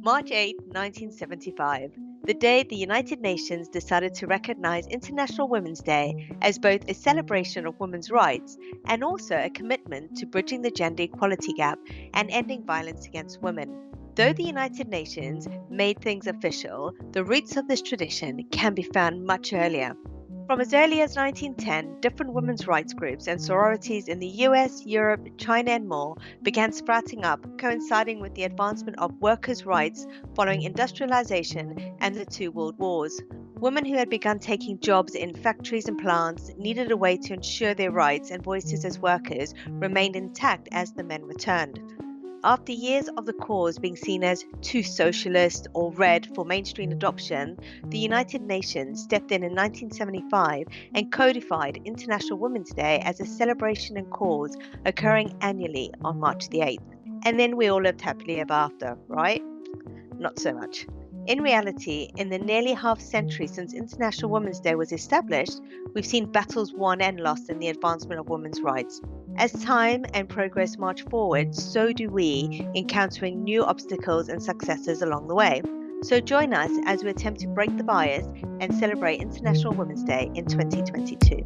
March 8, 1975, the day the United Nations decided to recognize International Women's Day as both a celebration of women's rights and also a commitment to bridging the gender equality gap and ending violence against women. Though the United Nations made things official, the roots of this tradition can be found much earlier. From as early as 1910, different women's rights groups and sororities in the US, Europe, China, and more began sprouting up, coinciding with the advancement of workers' rights following industrialization and the two world wars. Women who had begun taking jobs in factories and plants needed a way to ensure their rights and voices as workers remained intact as the men returned. After years of the cause being seen as too socialist or red for mainstream adoption, the United Nations stepped in 1975 and codified International Women's Day as a celebration and cause occurring annually on March the 8th. And then we all lived happily ever after, right? Not so much. In reality, in the nearly half century since International Women's Day was established, we've seen battles won and lost in the advancement of women's rights. As time and progress march forward, so do we, encountering new obstacles and successes along the way. So join us as we attempt to break the bias and celebrate International Women's Day in 2022.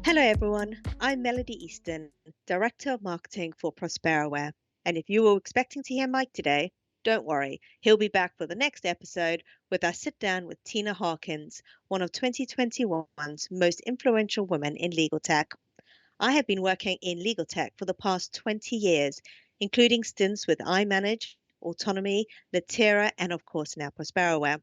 Hello everyone, I'm Melody Easton, Director of Marketing for Prosperoware. And if you were expecting to hear Mike today, don't worry, he'll be back for the next episode with our sit down with Tina Harkins, one of 2021's most influential women in legal tech. I have been working in legal tech for the past 20 years, including stints with iManage, Autonomy, Latera, and of course now Prosperoware.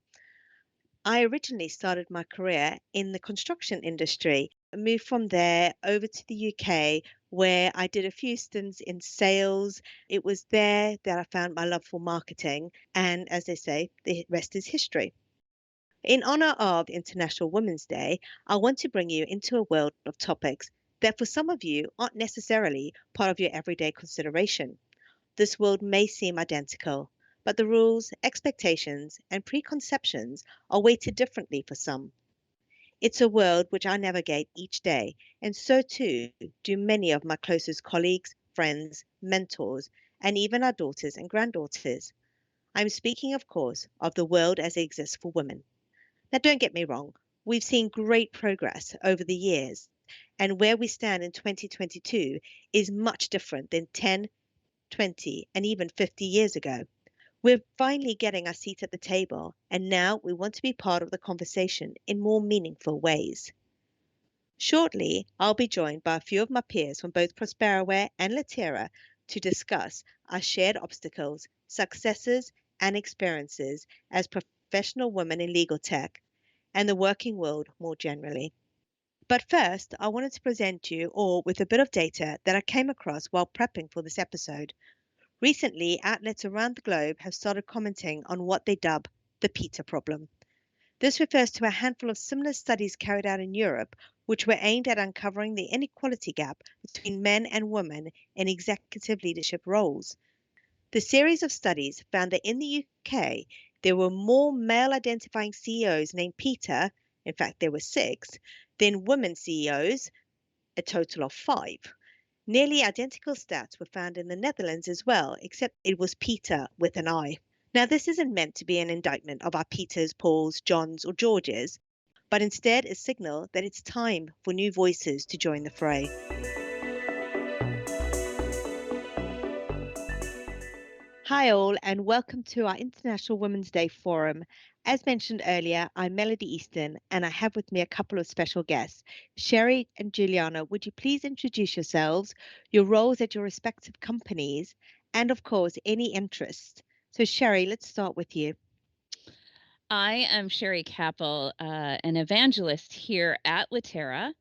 I originally started my career in the construction industry, moved from there over to the UK, where I did a few stints in sales. It was there that I found my love for marketing, and as they say, the rest is history. In honor of International Women's Day, I want to bring you into a world of topics that for some of you aren't necessarily part of your everyday consideration. This world may seem identical, but the rules, expectations, and preconceptions are weighted differently for some. It's a world which I navigate each day, and so too do many of my closest colleagues, friends, mentors, and even our daughters and granddaughters. I'm speaking, of course, of the world as it exists for women. Now, don't get me wrong, we've seen great progress over the years, and where we stand in 2022 is much different than 10, 20, and even 50 years ago. We're finally getting our seat at the table, and now we want to be part of the conversation in more meaningful ways. Shortly, I'll be joined by a few of my peers from both Prosperoware and Latera to discuss our shared obstacles, successes, and experiences as professional women in legal tech and the working world more generally. But first, I wanted to present you all with a bit of data that I came across while prepping for this episode. Recently, outlets around the globe have started commenting on what they dub the PETA problem. This refers to a handful of similar studies carried out in Europe, which were aimed at uncovering the inequality gap between men and women in executive leadership roles. The series of studies found that in the UK, there were more male identifying CEOs named PETA, in fact, there were 6, than women CEOs, a total of 5. Nearly identical stats were found in the Netherlands as well, except it was Peter with an I. Now, this isn't meant to be an indictment of our Peters, Pauls, Johns, or Georges, but instead a signal that it's time for new voices to join the fray. Hi all, and welcome to our International Women's Day Forum. As mentioned earlier, I'm Melody Easton, and I have with me a couple of special guests. Sherry and Juliana, would you please introduce yourselves, your roles at your respective companies, and of course, any interests? So Sherry, let's start with you. I am Sherry Capel, an evangelist here at Latera.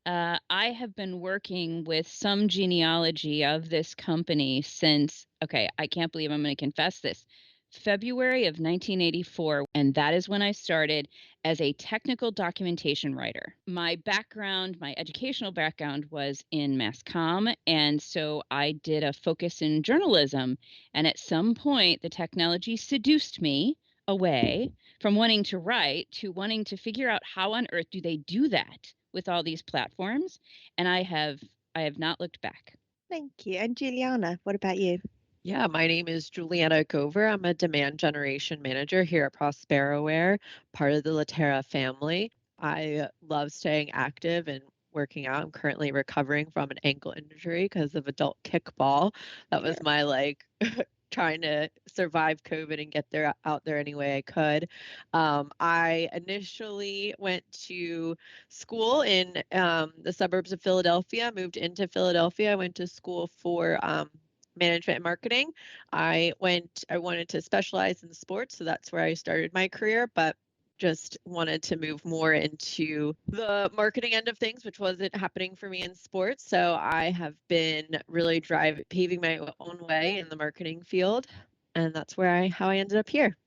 I have been working with some genealogy of this company since, I can't believe I'm going to confess this, February of 1984, and that is when I started as a technical documentation writer. My background, my educational background was in mass comm, and so I did a focus in journalism, and at some point the technology seduced me away from wanting to write to wanting to figure out how on earth do they do that with all these platforms, and I have not looked back. Thank you. And Juliana, what about you? Yeah, my name is Juliana Gover. I'm a demand generation manager here at Prosperoware, part of the Latera family. I love staying active and working out. I'm currently recovering from an ankle injury because of adult kickball. That was my trying to survive COVID and get there out there any way I could. I initially went to school in the suburbs of Philadelphia, moved into Philadelphia. I went to school for management and marketing. I wanted to specialize in sports, so that's where I started my career, but just wanted to move more into the marketing end of things, which wasn't happening for me in sports. So I have been really paving my own way in the marketing field, and that's how I ended up here.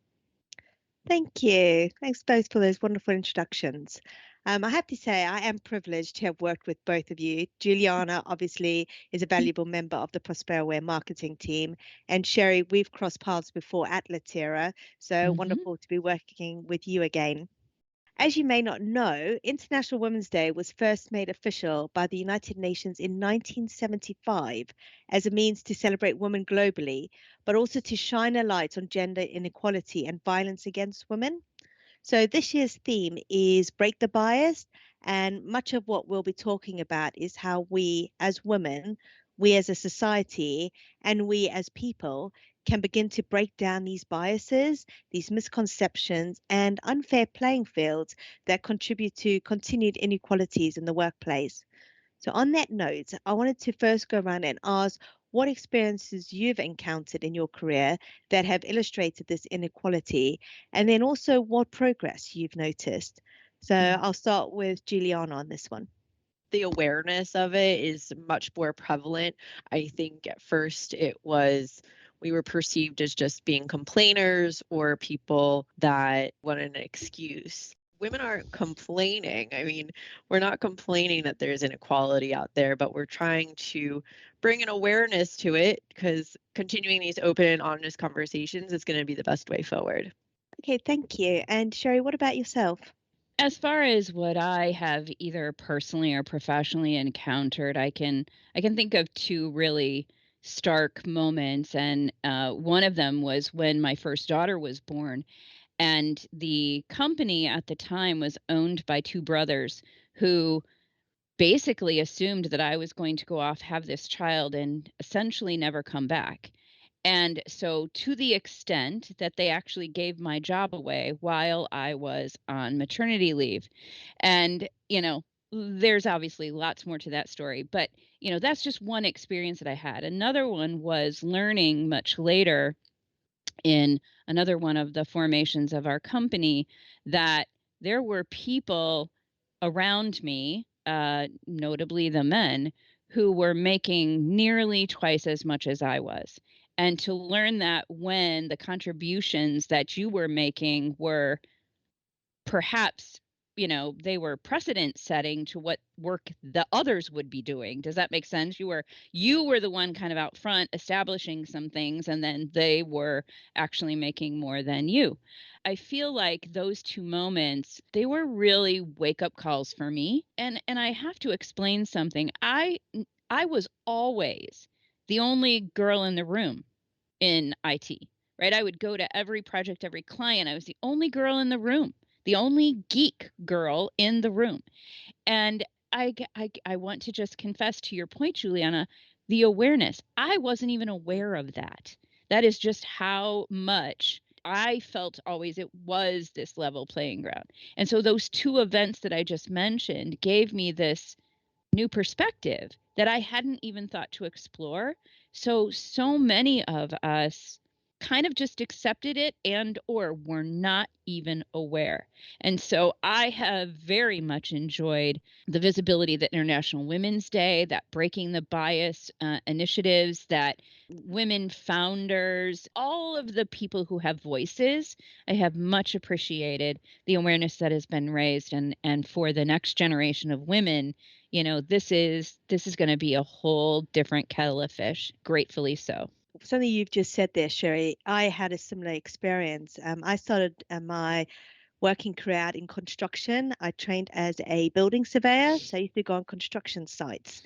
Thank you. Thanks both for those wonderful introductions. I have to say, I am privileged to have worked with both of you. Juliana, obviously, is a valuable member of the Prosperoware marketing team. And Sherry, we've crossed paths before at Latera, so Mhm. wonderful to be working with you again. As you may not know, International Women's Day was first made official by the United Nations in 1975 as a means to celebrate women globally, but also to shine a light on gender inequality and violence against women. So this year's theme is Break the Bias, and much of what we'll be talking about is how we as women, we as a society, and we as people can begin to break down these biases, these misconceptions, and unfair playing fields that contribute to continued inequalities in the workplace. So, on that note, I wanted to first go around and ask what experiences you've encountered in your career that have illustrated this inequality, and then also what progress you've noticed. So, Mm. I'll start with Juliana on this one. The awareness of it is much more prevalent. I think at first we were perceived as just being complainers or people that wanted an excuse. Women aren't complaining. I mean, we're not complaining that there's inequality out there, but we're trying to bring an awareness to it because continuing these open and honest conversations is going to be the best way forward. Okay, thank you. And Sherry, what about yourself? As far as what I have either personally or professionally encountered, I can think of two really stark moments, and one of them was when my first daughter was born, and the company at the time was owned by two brothers who basically assumed that I was going to go off, have this child, and essentially never come back. And so, to the extent that they actually gave my job away while I was on maternity leave. And, there's obviously lots more to that story, but, that's just one experience that I had. Another one was learning much later in another one of the formations of our company that there were people around me, notably the men, who were making nearly twice as much as I was. And to learn that when the contributions that you were making were perhaps, they were precedent setting to what work the others would be doing. Does that make sense? You were the one kind of out front establishing some things, and then they were actually making more than you. I feel like those two moments, they were really wake up calls for me. And I have to explain something. I was always the only girl in the room in IT, right? I would go to every project, every client. I was the only girl in the room, the only geek girl in the room. And I want to just confess to your point, Juliana, the awareness. I wasn't even aware of that. That is just how much I felt always it was this level playing ground. And so those two events that I just mentioned gave me this new perspective that I hadn't even thought to explore. So many of us kind of just accepted it and or were not even aware. And so I have very much enjoyed the visibility that International Women's Day, that breaking the bias initiatives, that women founders, all of the people who have voices. I have much appreciated the awareness that has been raised, and for the next generation of women, this is going to be a whole different kettle of fish, gratefully so. Something you've just said there, Sherry, I had a similar experience. I started my working career out in construction. I trained as a building surveyor, so I used to go on construction sites.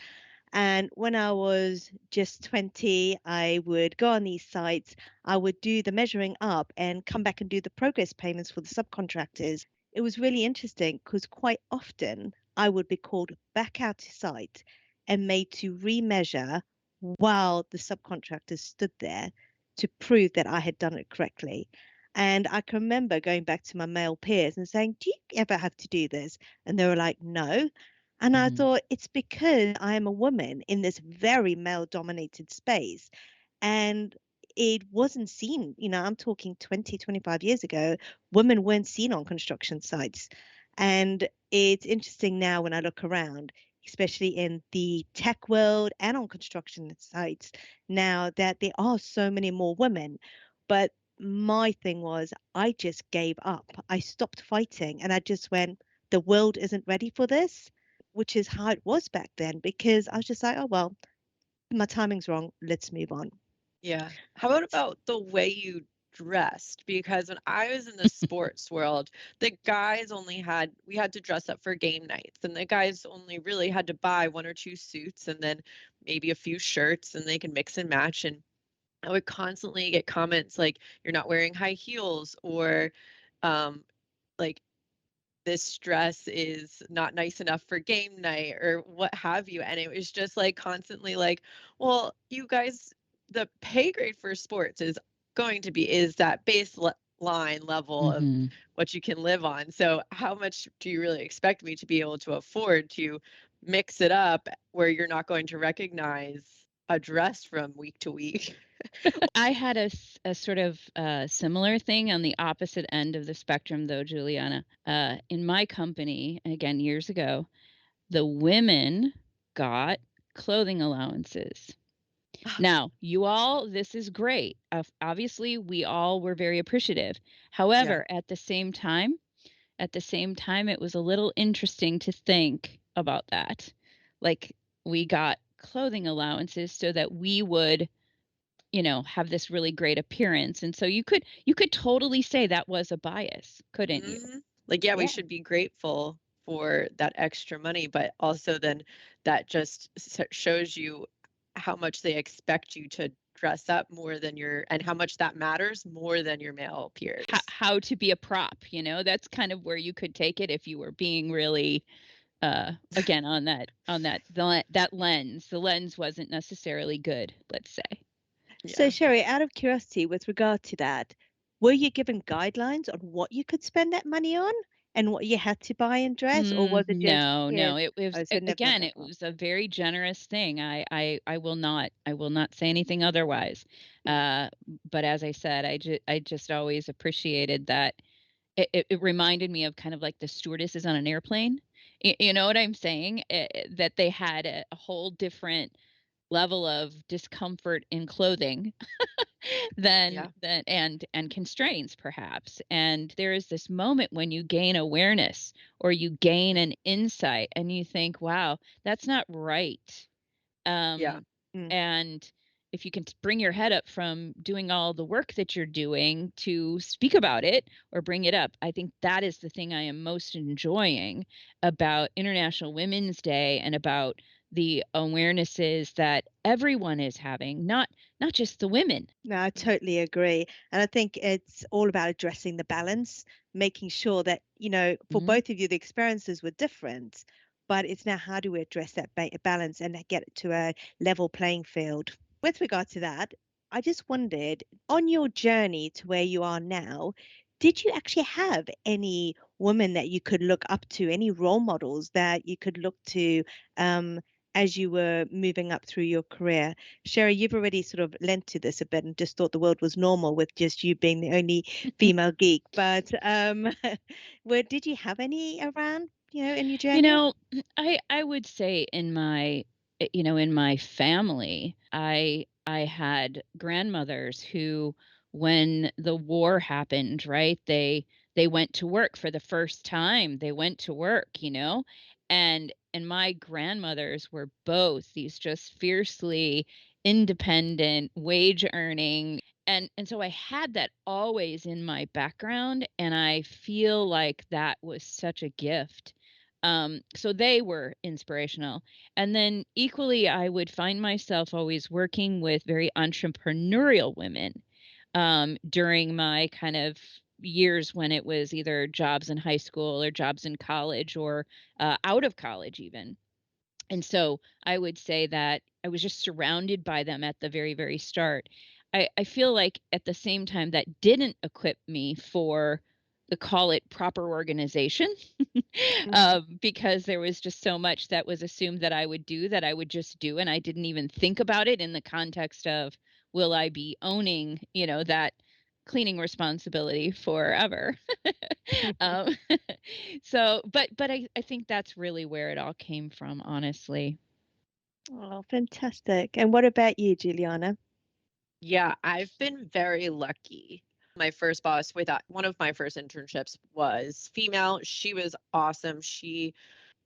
And when I was just 20, I would go on these sites, I would do the measuring up and come back and do the progress payments for the subcontractors. It was really interesting because quite often I would be called back out to site and made to remeasure while the subcontractors stood there to prove that I had done it correctly. And I can remember going back to my male peers and saying, "Do you ever have to do this?" And they were like, "No." And I Mhm. thought, it's because I am a woman in this very male dominated space. And it wasn't seen, I'm talking 20, 25 years ago, women weren't seen on construction sites. And it's interesting now when I look around, especially in the tech world and on construction sites, now that there are so many more women. But my thing was, I just gave up. I stopped fighting and I just went, the world isn't ready for this, which is how it was back then, because I was just like, oh, well, my timing's wrong. Let's move on. Yeah. How about the way you dressed? Because when I was in the sports world, the guys only had, we had to dress up for game nights, and the guys only really had to buy one or two suits and then maybe a few shirts, and they can mix and match. And I would constantly get comments like, you're not wearing high heels, or um, like, this dress is not nice enough for game night, or what have you. And it was just like constantly like, well, you guys, the pay grade for sports is going to be, is that baseline level of Mhm. what you can live on. So how much do you really expect me to be able to afford to mix it up where you're not going to recognize a dress from week to week? I had a sort of similar thing on the opposite end of the spectrum, though, Juliana. In my company, again, years ago, the women got clothing allowances. Now, you all, this is great. Obviously, we all were very appreciative. Yeah. However, at the same time, it was a little interesting to think about that. Like, we got clothing allowances so that we would, have this really great appearance. And so you could totally say that was a bias, couldn't you? Mhm. Like, yeah, we Yeah. should be grateful for that extra money, but also then that just shows you how much they expect you to dress up more than your, and how much that matters more than your male How, peers. how to be a prop, that's kind of where you could take it if you were being really again that lens. The lens wasn't necessarily good, let's say. So, Yeah. Sherry, out of curiosity, with regard to that, were you given guidelines on what you could spend that money on and what you had to buy and dress, or was it just, No, yeah? no, it was Oh, so never had again, that it part. was a very generous thing. I will not say anything otherwise. Uh, but as I said, I just always appreciated that. It reminded me of kind of like the stewardesses on an airplane. You know what I'm saying? That they had a whole different level of discomfort in clothing than Yeah. and constraints perhaps. And there is this moment when you gain awareness or you gain an insight and you think, wow, that's not right. Yeah. um Mm. and if you can bring your head up from doing all the work that you're doing to speak about it or bring it up, I think that is the thing I am most enjoying about International Women's Day and about the awarenesses that everyone is having, not just the women. No, I totally agree. And I think it's all about addressing the balance, making sure that, for Mhm. both of you, the experiences were different, but it's now how do we address that balance and get it to a level playing field. With regard to that, I just wondered, on your journey to where you are now, did you actually have any women that you could look up to, any role models that you could look to um, as you were moving up through your career? Sherry, you've already sort of lent to this a bit and just thought the world was normal with just you being the only female geek. But where did you have any around, in your You journey? know, I would say in my family, I had grandmothers who, when the war happened, right? They went to work for the first time. They went to work. And my grandmothers were both these just fiercely independent, wage earning and so I had that always in my background, and I feel like that was such a gift. So they were inspirational. And then equally, I would find myself always working with very entrepreneurial women during my kind of years when it was either jobs in high school or jobs in college or out of college even. And so I would say that I was just surrounded by them at the very, very start. I feel like at the same time that didn't equip me for the call it proper organization because there was just so much that was assumed that I would do that I would just do. And I didn't even think about it in the context of will I be owning, that cleaning responsibility forever. um, but I think that's really where it all came from, honestly. Oh, fantastic. And what about you, Juliana? Yeah, I've been very lucky. My first boss with one of my first internships was female. She was awesome. She,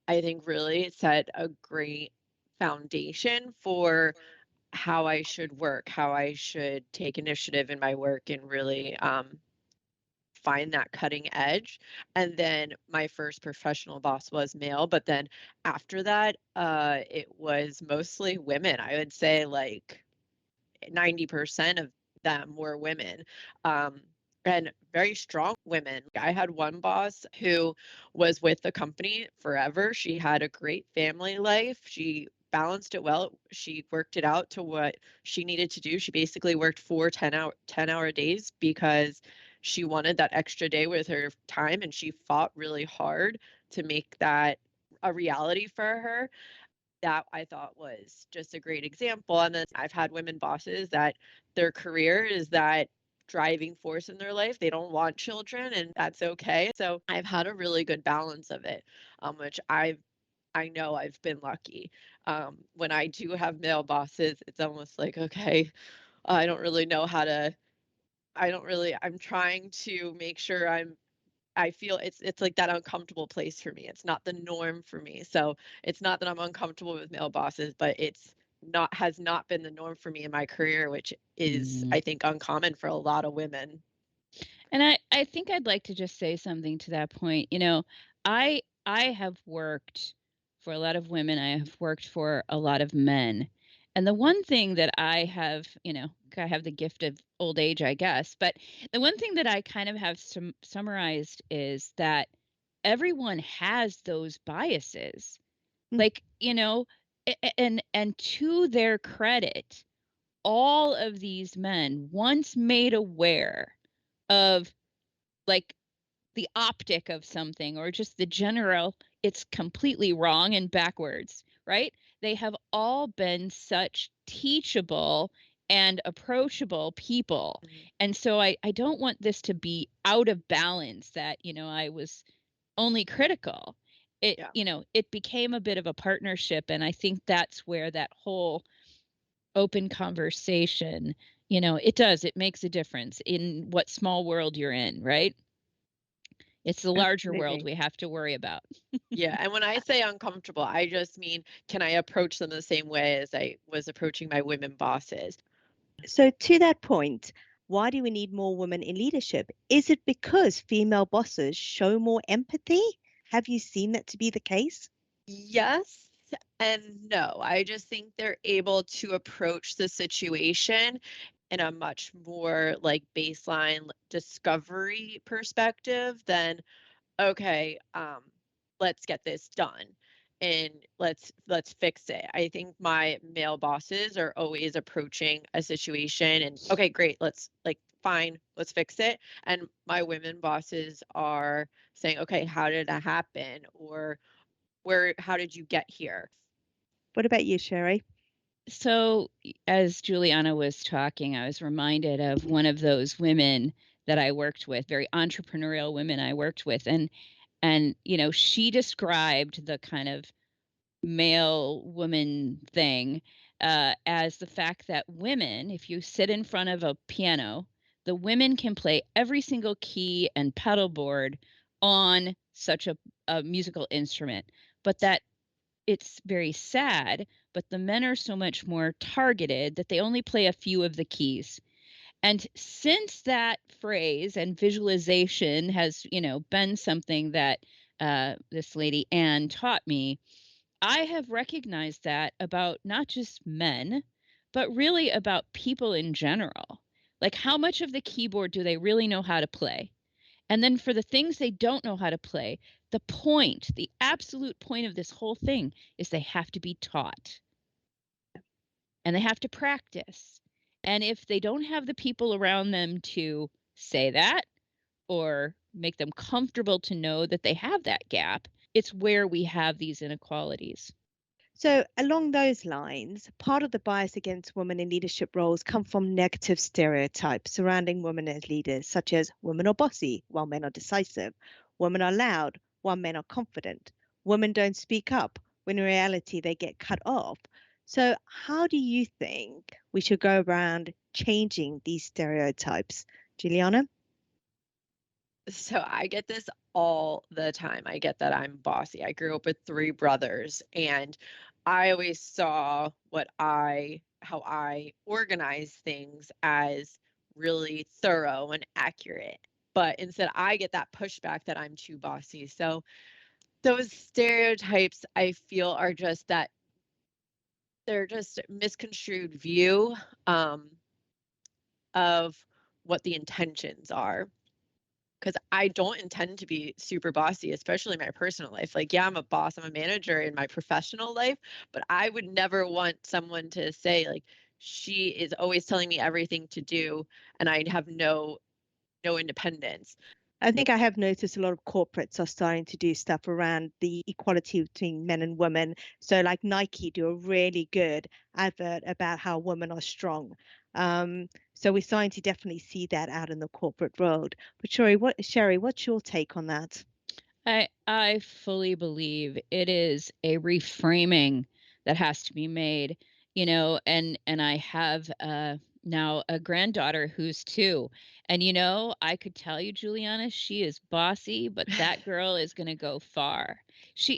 I think, really set a great foundation for how I should work, how I should take initiative in my work and really find that cutting edge. And then my first professional boss was male, but then after that, it was mostly women. I would say like 90% of them were women. Um, and very strong women. I had one boss who was with the company forever. She had a great family life. She balanced it well. She worked it out to what she needed to do. She basically worked 10-hour days because she wanted that extra day with her time, and she fought really hard to make that a reality for her. That I thought was just a great example. And then I've had women bosses that their career is that driving force in their life. They don't want children, and that's okay. So I've had a really good balance of it, which I know I've been lucky. When I do have male bosses, it's almost like, okay, I don't really know how to. I'm trying to make sure I feel it's like that uncomfortable place for me. It's not the norm for me. So it's not that I'm uncomfortable with male bosses, but it's not has not been the norm for me in my career, which is Mm. I think uncommon for a lot of women. And I think I'd like to just say something to that point. I have worked for a lot of women. I have worked for a lot of men. And the one thing that I have the gift of old age, I guess, but the one thing that I kind of have summarized is that everyone has those biases. Mm. Like, and to their credit, all of these men, once made aware of like the optic of something or just the general, it's completely wrong and backwards, right? They have all been such teachable and approachable people. Mhm. And so I don't want this to be out of balance that, I was only critical. Yeah. It became a bit of a partnership. And I think that's where that whole open conversation, it makes a difference in what small world you're in, right? It's the larger world Absolutely. we have to worry about. Yeah. And when I say uncomfortable, I just mean, can I approach them the same way as I was approaching my women bosses? So, to that point, why do we need more women in leadership? Is it because female bosses show more empathy? Have you seen that to be the case? Yes and no. I just think they're able to approach the situation in a much more like baseline discovery perspective than, okay, let's get this done and let's fix it. I think my male bosses are always approaching a situation and okay, great, let's like fine, let's fix it. And my women bosses are saying, okay, how did that happen? Or how did you get here? What about you, Sherry? So, as Juliana was talking, I was reminded of one of those women that I worked with, very entrepreneurial women I worked with, and she described the kind of male woman thing as the fact that women, if you sit in front of a piano, the women can play every single key and pedal board on such a musical instrument, but that it's very sad, but the men are so much more targeted that they only play a few of the keys. And since that phrase and visualization has, been something that this lady Anne taught me, I have recognized that about not just men, but really about people in general. Like, how much of the keyboard do they really know how to play? And then for the things they don't know how to play, the absolute point of this whole thing is they have to be taught and they have to practice. And if they don't have the people around them to say that or make them comfortable to know that they have that gap, it's where we have these inequalities. So, along those lines, part of the bias against women in leadership roles come from negative stereotypes surrounding women as leaders, such as women are bossy while men are decisive, women are loud while men are confident, women don't speak up when in reality they get cut off. So, how do you think we should go around changing these stereotypes, Juliana? So I get this all the time. I get that I'm bossy. I grew up with three brothers, and I always saw how I organize things as really thorough and accurate. But instead, I get that pushback that I'm too bossy. So those stereotypes I feel are just that they're just misconstrued view of what the intentions are. Because I don't intend to be super bossy, especially in my personal life. Like, yeah, I'm a boss, I'm a manager in my professional life, but I would never want someone to say, like, she is always telling me everything to do and I have no independence. I think I have noticed a lot of corporates are starting to do stuff around the equality between men and women. So, like Nike do a really good advert about how women are strong. So we're starting to definitely see that out in the corporate world. But Sherry, what's your take on that? I fully believe it is a reframing that has to be made, and I have now a granddaughter who's 2. And I could tell you, Juliana, she is bossy, but that girl is going to go far.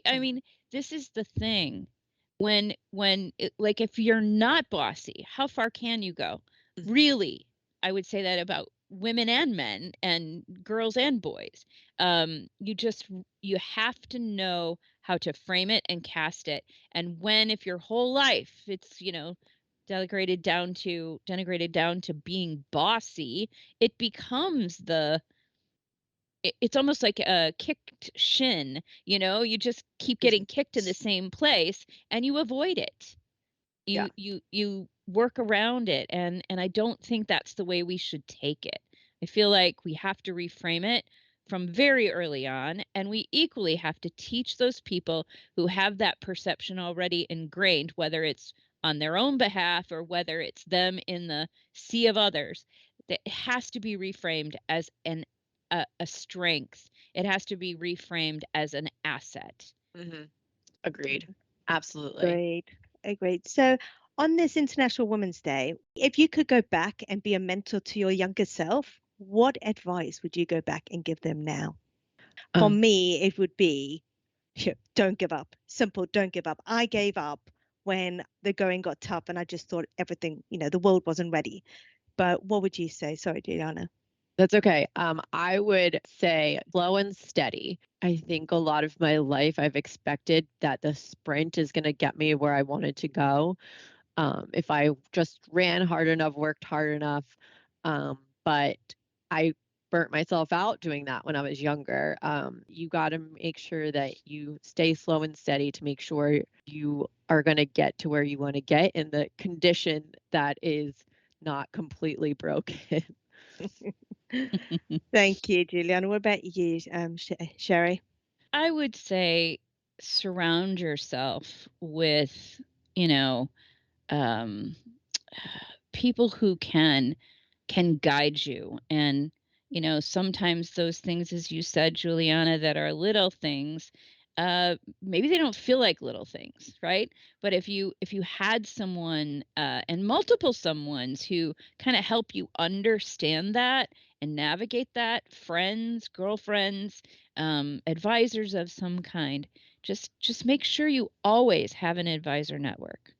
I mean, this is the thing. Like, if you're not bossy, how far can you go? Really, I would say that about women and men and girls and boys. You have to know how to frame it and cast it. And if your whole life it's denigrated down to being bossy, it becomes it's almost like a kicked shin. You just keep getting kicked in the same place and you avoid it. Yeah. You work around it, and I don't think that's the way we should take it. I feel like we have to reframe it from very early on, and we equally have to teach those people who have that perception already ingrained, whether it's on their own behalf or whether it's them in the sea of others, that it has to be reframed as a strength. It has to be reframed as an asset. Mm-hmm. Agreed. Absolutely. Great, great. So on this International Women's Day, if you could go back and be a mentor to your younger self, what advice would you go back and give them now? For Um, me, it would be don't give up. Simple, don't give up. I gave up when the going got tough and I just thought everything, the world wasn't ready. But what would you say? Sorry, Juliana. that's okay. I would say slow and steady. I think a lot of my life I've expected that the sprint is going to get me where I wanted to go. If I just ran hard enough, worked hard enough. But I burnt myself out doing that when I was younger. You got to make sure that you stay slow and steady to make sure you are going to get to where you want to get in the condition that is not completely broken. Thank you, Juliana. What about you, Sherry? I would say surround yourself with, you know, um, people who can guide you. And sometimes those things, as you said, Juliana, that are little things, maybe they don't feel like little things, right? But if you had someone and multiple someones who kind of help you understand that and navigate that, friends, girlfriends, advisors of some kind, just make sure you always have an advisor network.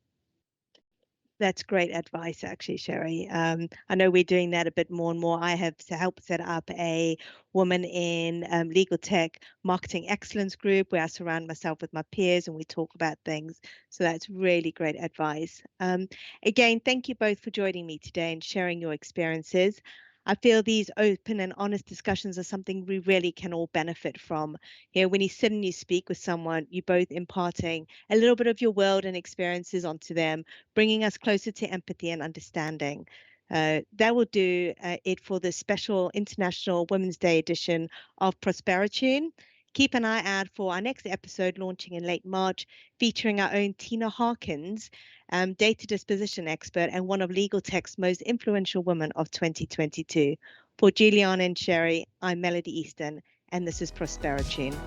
That's great advice, actually, Sherry. I know we're doing that a bit more and more. I have helped set up a woman in legal tech marketing excellence group where I surround myself with my peers and we talk about things. So that's really great advice. Again, thank you both for joining me today and sharing your experiences. I feel these open and honest discussions are something we really can all benefit from. When you sit and you speak with someone, you're both imparting a little bit of your world and experiences onto them, bringing us closer to empathy and understanding. That will do it for the special International Women's Day edition of Prosperotune. Keep an eye out for our next episode launching in late March, featuring our own Tina Harkins, data disposition expert and one of legal tech's most influential women of 2022. For Juliana and Sherry, I'm Melody Easton, and this is Prosperotune.